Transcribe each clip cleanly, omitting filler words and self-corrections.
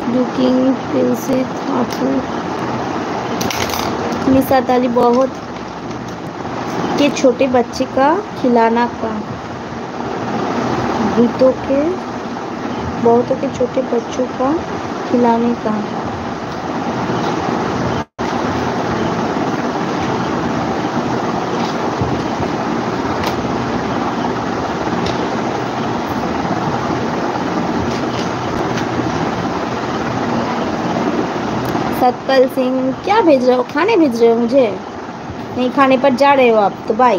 Looking से निसात अली बहुत के छोटे बच्चे का खिलाना का बहुतों के छोटे बच्चों का खिलाने का सतपाल सिंह क्या भेज रहे हो? खाने भेज रहे हो मुझे? नहीं, खाने पर जा रहे हो आप तो बाय।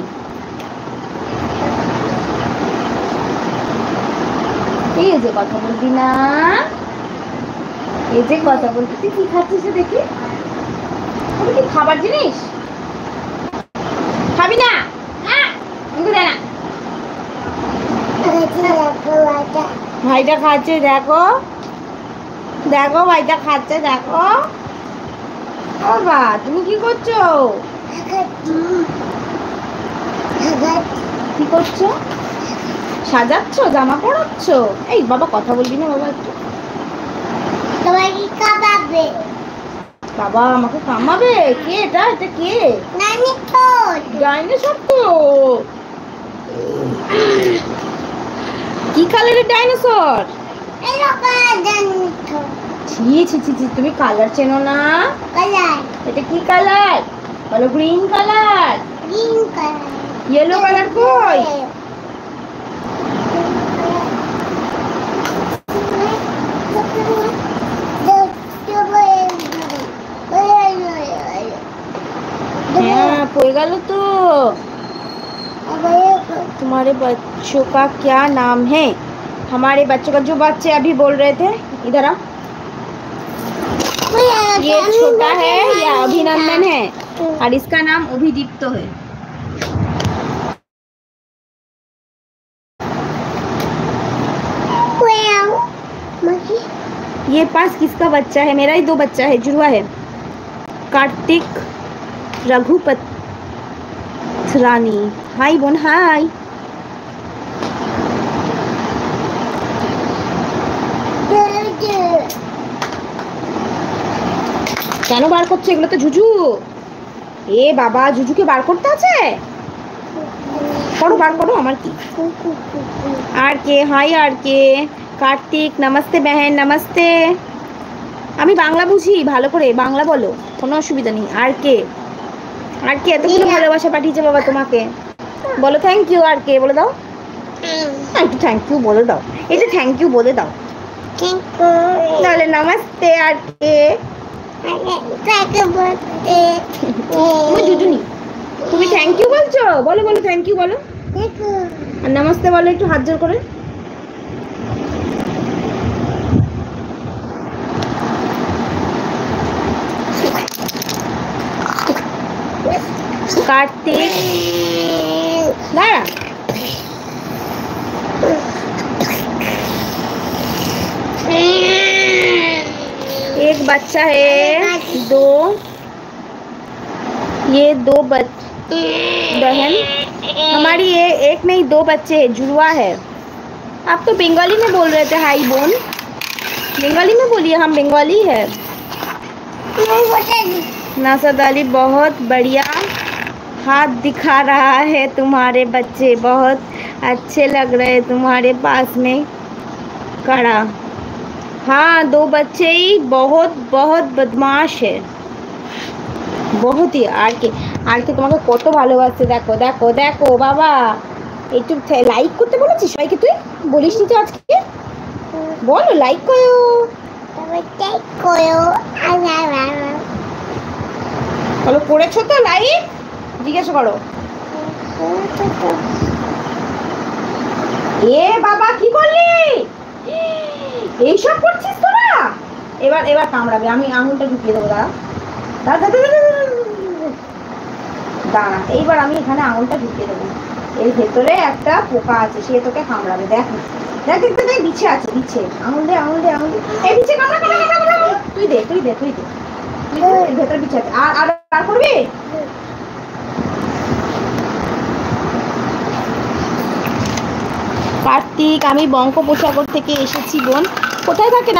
এই যে কথা বলবি না, এই যে কথা বলবি, তুই কি খাচ্ছিস দেখি? ওটা কি খাবার জিনিস? খাবি না? দে না। ভাইটা খাচ্ছে, দেখো দেখো ভাইটা খাচ্ছে, দেখো। বাবা তুমি কি করছো? কি করছো? সাজাচ্ছ, জামা পরাচ্ছ? এই বাবা কথা বলবি না বাবা একটু। তোমাকে কামাবে। বাবা আমাকে কামাবে? কে এটা? এটা কে? ডাইনোসর। ডাইনোসর তো। কি কালারের ডাইনোসর? এলো কালার ডাইনোসর। ছি ছি ছি ছি, তুমি কালার চেনো না? কালার। এটা কি কালার? বলো green colour. Green colour. Yellow colour কই? हो गया तो। तुम्हारे बच्चों का क्या नाम है? हमारे बच्चों का, जो बच्चे अभी बोल रहे थे, इधर आओ। ये छोटा है, या अभिनंदन है, और इसका नाम अभिदीप्त है। ये पास किसका बच्चा है? मेरा ही दो बच्चा है, जुड़वा है। कार्तिक रघुपतरानी। हाय बोन, हाय। কেন বার করছে এগুলো? তো ঝুঝু। এ বাবা, ঝুঝুকে বার করতে আছে? করো, বার করো। আমার কি আর কে? হাই আর কে? কার্তিক নমস্তে बहन, नमस्ते। আমি বাংলা বুঝি ভালো করে, বাংলা বলো, কোনো অসুবিধা নেই। আর কে? আর কে এতগুলো ভালোবাসা পাঠিয়েছে বাবা তোমাকে? বলো থ্যাংক ইউ। আর কে বলে দাও, একটু থ্যাংক ইউ বলে দাও। এই যে থ্যাংক ইউ বলে দাও। তাহলে নমস্তে। আর কে? জুজুনি, তুমি থ্যাংক ইউ বলছো? বলো বলো থ্যাংক ইউ বলো। আর নমস্তে বলো একটু হাত জোর করে। कार्तिक दाड़ा, एक बच्चा है, ये दो बहन हमारी, ये एक नहीं दो बच्चे हैं, जुड़वा है। आप तो बंगाली में बोल रहे थे हाई बोन, बंगाली में बोलिए, हम बंगाली है। नासद अली बहुत बढ़िया हाथ दिखा रहा है, तुम्हारे बच्चे बहुत अच्छे लग रहे हैं तुम्हारे पास में खड़ा। हाँ, दो बच्चे ही बहुत बहुत बदमाश है, बहुत ही। আর কি তোমাকে কত ভালোবাসে, দেখো দেখো দেখো বাবা। একটু লাইক করতে বলেছিস সবাইকে, তুই বলিস নি তো আজকে? বলো লাইক করো, বলো করেছো তো লাইক? জিজ্ঞাসা করো। এ বাবা কি করলি? এইসব করছিস তোরা? এবার এবার কামড়াবে, আমি আঙুলটা ঢুকিয়ে দেবো। দাঁড়া, এইবার আমি এখানে আঙুলটা ঢুকিয়ে দেবো। এর ভেতরে একটা পোকা আছে, সে তোকে কামড়াবে। দেখ দেখ দেখ দেখ, বিছে আছে, বিছে। আঙুল দে, আঙুল দে, আঙুল দে। এই বিছে কামড়া কামড়া কামড়া। তুই দে তুই দে তুই দে, এর ভেতরে বিছে আছে। আর আর করবি? কার্তিক, আমি বঙ্গোপসাগর থেকে এসেছি বোন। কোথায় থাকেন?